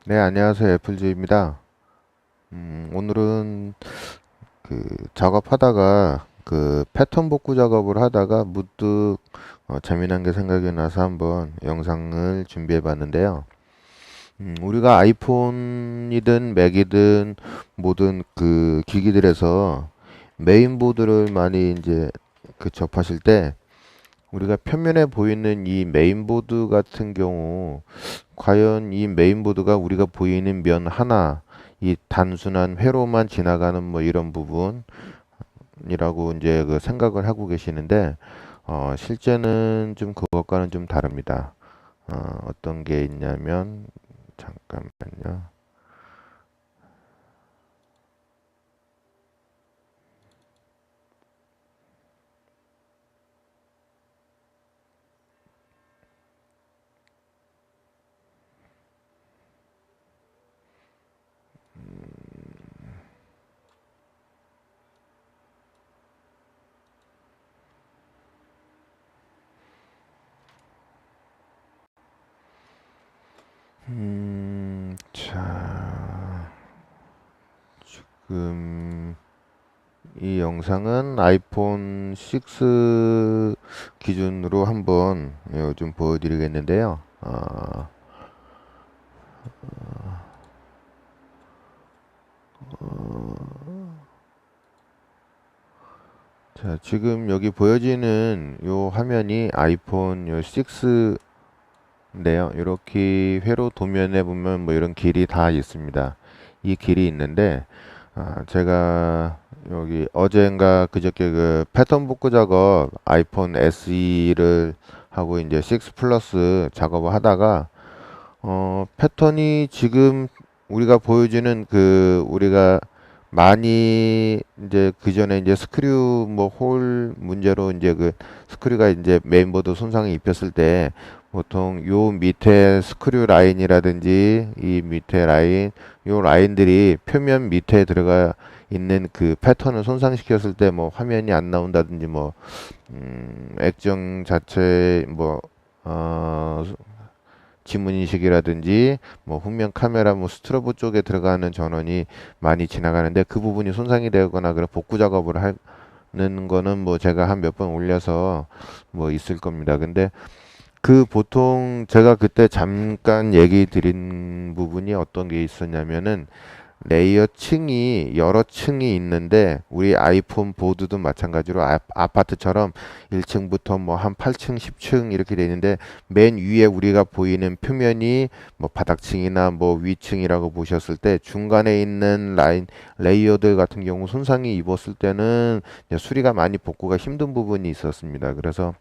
네, 안녕하세요. 애플즈입니다. 오늘은 그 작업하다가 그 패턴 복구 작업을 하다가 문득 재미난 게 생각이 나서 한번 영상을 준비해 봤는데요. 우리가 아이폰이든 맥이든 모든 그 기기들에서 메인보드를 많이 이제 그 접하실 때 우리가 표면에 보이는 이 메인보드 같은 경우 과연 이 메인보드가 우리가 보이는 면 하나 이 단순한 회로만 지나가는 뭐 이런 부분이라고 이제 그 생각을 하고 계시는데 실제는 좀 그것과는 좀 다릅니다. 어떤 게 있냐면 잠깐만요. 자, 지금 이 영상은 아이폰 6 기준으로 한번 좀 보여드리겠는데요. 자, 지금 여기 보여지는 요 화면이 아이폰 요 6인데요. 이렇게 회로 도면에 보면 뭐 이런 길이 다 있습니다. 이 길이 있는데 제가 여기 어젠가 그저께 그 패턴 복구 작업 아이폰 SE를 하고 이제 6 플러스 작업을 하다가 패턴이 지금 우리가 보여주는 그 우리가 많이 이제 그 전에 이제 스크류 뭐 홀 문제로 이제 그 스크류가 이제 메인보드 손상이 입혔을 때 보통 요 밑에 스크류 라인이라든지 이 밑에 라인 요 라인들이 표면 밑에 들어가 있는 그 패턴을 손상시켰을 때 뭐 화면이 안 나온다든지 뭐 액정 자체 뭐 지문인식이라든지 뭐 후면 카메라 뭐 스트로보 쪽에 들어가는 전원이 많이 지나가는데 그 부분이 손상이 되거나 그런 복구 작업을 하는 거는 뭐 제가 한 몇 번 올려서 뭐 있을 겁니다. 근데 그 보통 제가 그때 잠깐 얘기 드린 부분이 어떤 게 있었냐면은 레이어 층이 여러 층이 있는데 우리 아이폰 보드도 마찬가지로 아파트처럼 1층부터 뭐 한 8층, 10층 이렇게 돼 있는데 맨 위에 우리가 보이는 표면이 뭐 바닥층이나 뭐 위층이라고 보셨을 때 중간에 있는 라인 레이어들 같은 경우 손상이 입었을 때는 이제 수리가 많이 복구가 힘든 부분이 있었습니다. 그래서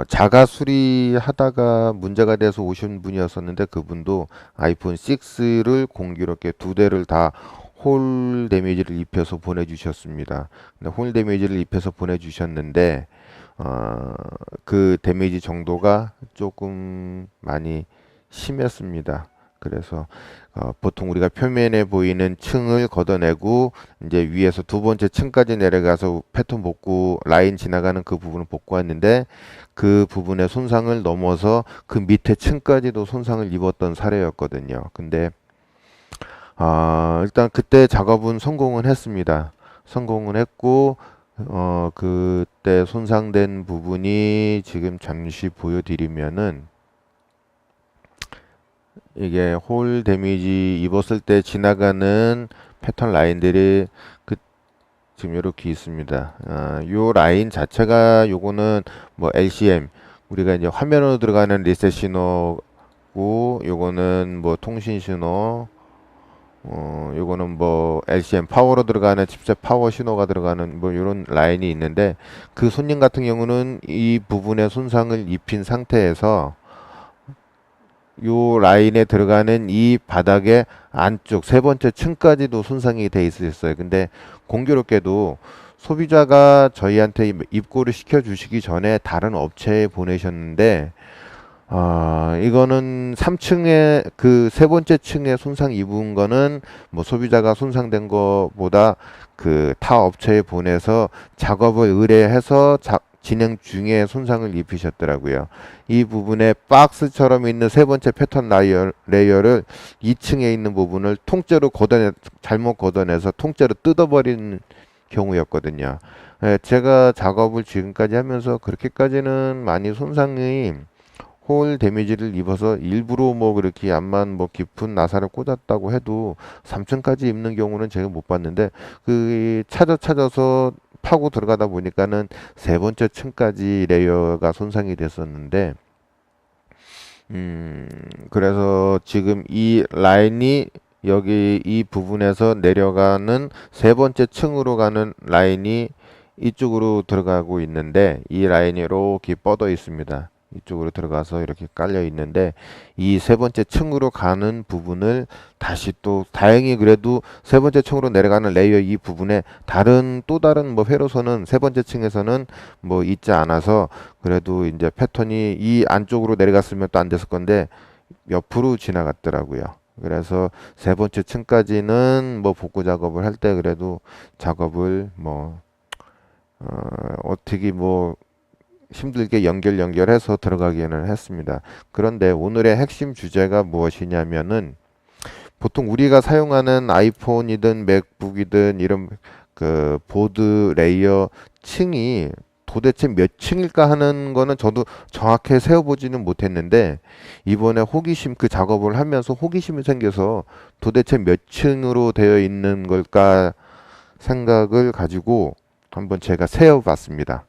자가 수리하다가 문제가 돼서 오신 분이었었는데 그분도 아이폰 6를 공교롭게 두 대를 다 홀 데미지를 입혀서 보내주셨습니다. 근데 홀 데미지를 입혀서 보내주셨는데 어, 그 데미지 정도가 조금 많이 심했습니다. 그래서 보통 우리가 표면에 보이는 층을 걷어내고 이제 위에서 두 번째 층까지 내려가서 패턴 복구 라인 지나가는 그 부분을 복구했는데 그 부분의 손상을 넘어서 그 밑에 층까지도 손상을 입었던 사례였거든요. 근데 일단 그때 작업은 성공은 했습니다. 성공은 했고 그때 손상된 부분이 지금 잠시 보여드리면은 이게 홀 데미지 입었을 때 지나가는 패턴 라인들이 그 지금 이렇게 있습니다. 요 라인 자체가 요거는 뭐 LCM 우리가 이제 화면으로 들어가는 리셋 신호고 요거는 뭐 통신 신호 요거는 뭐 LCM 파워로 들어가는 칩셋 파워 신호가 들어가는 뭐 이런 라인이 있는데 그 손님 같은 경우는 이 부분에 손상을 입힌 상태에서 요 라인에 들어가는 이 바닥의 안쪽 세 번째 층까지도 손상이 돼 있었어요. 근데 공교롭게도 소비자가 저희한테 입고를 시켜 주시기 전에 다른 업체에 보내셨는데 이거는 3층에 그 세 번째 층에 손상 입은 거는 뭐 소비자가 손상된 거보다 그 타 업체에 보내서 작업을 의뢰해서 진행 중에 손상을 입히셨더라고요. 이 부분에 박스처럼 있는 세 번째 패턴 레이어를 2층에 있는 부분을 통째로 잘못 걷어내서 통째로 뜯어버린 경우였거든요. 예, 제가 작업을 지금까지 하면서 그렇게까지는 많이 손상이 홀 데미지를 입어서 일부러 뭐 그렇게 암만 뭐 깊은 나사를 꽂았다고 해도 3층까지 입는 경우는 제가 못 봤는데 그 찾아서 파고 들어가다 보니까는 세 번째 층까지 레이어가 손상이 됐었는데 그래서 지금 이 라인이 여기 이 부분에서 내려가는 세 번째 층으로 가는 라인이 이쪽으로 들어가고 있는데 이 라인이 이렇게 뻗어 있습니다. 이쪽으로 들어가서 이렇게 깔려 있는데 이 세 번째 층으로 가는 부분을 다시 또 다행히 그래도 세 번째 층으로 내려가는 레이어 이 부분에 또 다른 뭐 회로선은 세 번째 층에서는 뭐 있지 않아서 그래도 이제 패턴이 이 안쪽으로 내려갔으면 또 안 됐을 건데 옆으로 지나갔더라고요. 그래서 세 번째 층까지는 뭐 복구 작업을 할 때 그래도 작업을 뭐 어떻게 뭐 힘들게 연결해서 들어가기는 했습니다. 그런데 오늘의 핵심 주제가 무엇이냐면은 보통 우리가 사용하는 아이폰이든 맥북이든 이런 그 보드 레이어 층이 도대체 몇 층일까 하는 거는 저도 정확히 세어보지는 못했는데 이번에 호기심 그 작업을 하면서 호기심이 생겨서 도대체 몇 층으로 되어 있는 걸까 생각을 가지고 한번 제가 세어봤습니다.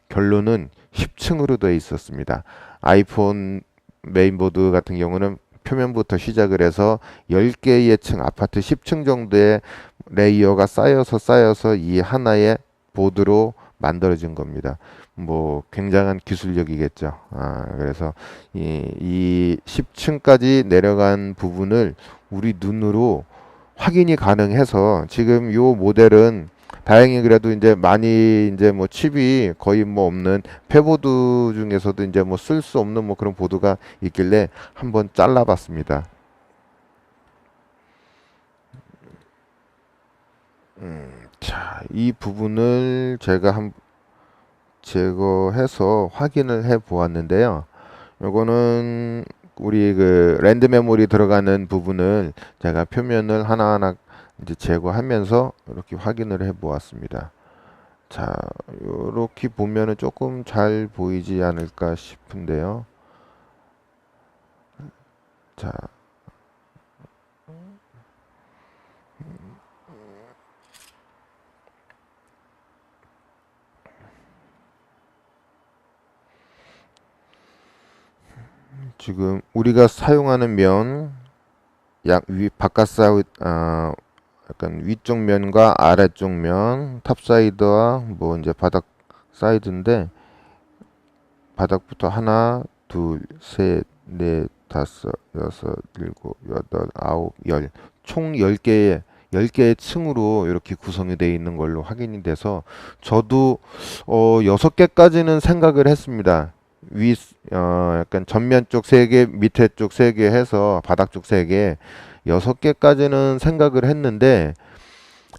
결론은 10층으로 되어 있었습니다. 아이폰 메인보드 같은 경우는 표면부터 시작을 해서 10개의 층, 아파트 10층 정도의 레이어가 쌓여서 이 하나의 보드로 만들어진 겁니다. 뭐 굉장한 기술력이겠죠. 그래서 이 10층까지 내려간 부분을 우리 눈으로 확인이 가능해서 지금 요 모델은 다행히 그래도 이제 많이 이제 뭐 칩이 거의 뭐 없는 패보드 중에서도 이제 뭐 쓸 수 없는 뭐 그런 보드가 있길래 한번 잘라봤습니다. 자, 이 부분을 제가 제거해서 확인을 해 보았는데요. 요거는 우리 그 랜드 메모리 들어가는 부분을 제가 표면을 하나하나 이제 제거하면서 이렇게 확인을 해 보았습니다. 자, 이렇게 보면은 조금 잘 보이지 않을까 싶은데요. 자, 지금 우리가 사용하는 면, 바깥 약간 위쪽 면과 아래쪽 면, 탑사이드와 뭐 이제 바닥 사이드인데 바닥부터 하나, 둘, 셋, 넷, 다섯, 여섯, 일곱, 여덟, 아홉, 총 10개의 층으로 이렇게 구성이 되어 있는 걸로 확인이 돼서 저도 6개까지는 생각을 했습니다. 약간 전면 쪽 3개, 밑에 쪽 3개 해서 바닥 쪽 3개, 6개까지는 생각을 했는데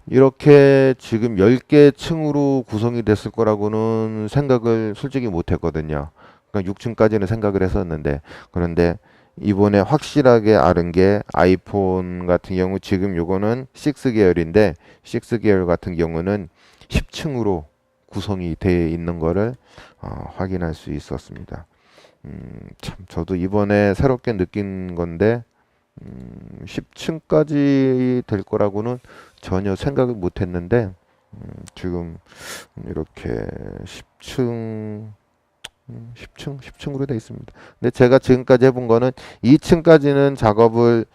이렇게 지금 10개 층으로 구성이 됐을 거라고는 생각을 솔직히 못 했거든요. 그러니까 6층까지는 생각을 했었는데 그런데 이번에 확실하게 알은 게 아이폰 같은 경우 지금 요거는 6 계열인데 6 계열 같은 경우는 10층으로 구성이 되어 있는 거를 확인할 수 있었습니다. 참 저도 이번에 새롭게 느낀 건데 10층까지 될 거라고는 전혀 생각을 못 했는데 지금 이렇게 10층으로 되어 있습니다. 근데 제가 지금까지 해본 거는 2층까지는 작업을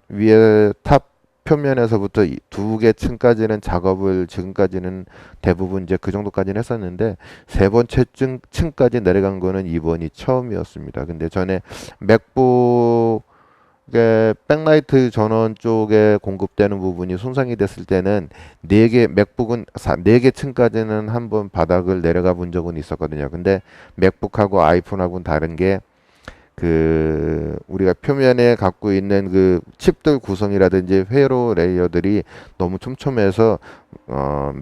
위에 탑 표면에서부터 2개 층까지는 작업을 지금까지는 대부분 이제 그 정도까지는 했었는데 세 번째 층까지 내려간 거는 이번이 처음이었습니다. 근데 전에 맥북 백라이트 전원 쪽에 공급되는 부분이 손상이 됐을 때는 맥북은 4개 층까지는 한번 바닥을 내려가 본 적은 있었거든요. 근데 맥북하고 아이폰하고는 다른 게 그 우리가 표면에 갖고 있는 그 칩들 구성이라든지 회로 레이어들이 너무 촘촘해서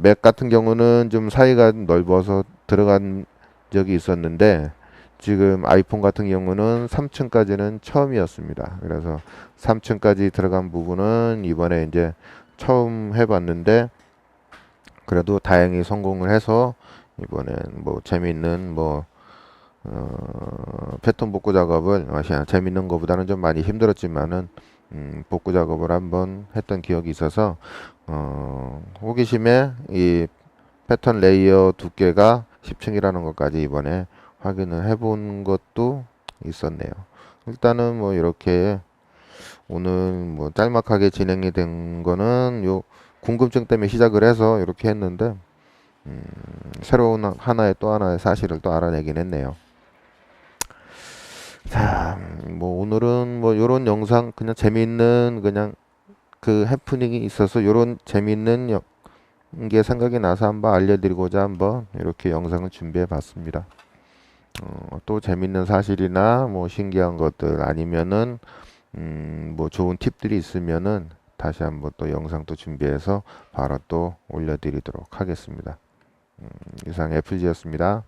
맥 같은 경우는 좀 사이가 넓어서 들어간 적이 있었는데 지금 아이폰 같은 경우는 3층까지는 처음이었습니다. 그래서 3층까지 들어간 부분은 이번에 이제 처음 해봤는데 그래도 다행히 성공을 해서 이번엔 뭐 재미있는 뭐 패턴 복구 작업을 재밌는 것보다는 좀 많이 힘들었지만은 복구 작업을 한번 했던 기억이 있어서 호기심에 이 패턴 레이어 두께가 10층이라는 것까지 이번에 확인을 해본 것도 있었네요. 일단은 뭐 이렇게 오늘 뭐 짤막하게 진행이 된 거는 요 궁금증 때문에 시작을 해서 이렇게 했는데 새로운 하나의 또 하나의 사실을 또 알아내긴 했네요. 자, 뭐 오늘은 뭐 요런 영상 그냥 재미있는 그냥 그 해프닝이 있어서 요런 재미있는 게 생각이 나서 한번 알려드리고자 한번 이렇게 영상을 준비해 봤습니다. 또 재밌는 사실이나 뭐 신기한 것들 아니면은 뭐 좋은 팁들이 있으면은 다시 한번 또 영상 또 준비해서 바로 또 올려드리도록 하겠습니다. 이상 FG였습니다.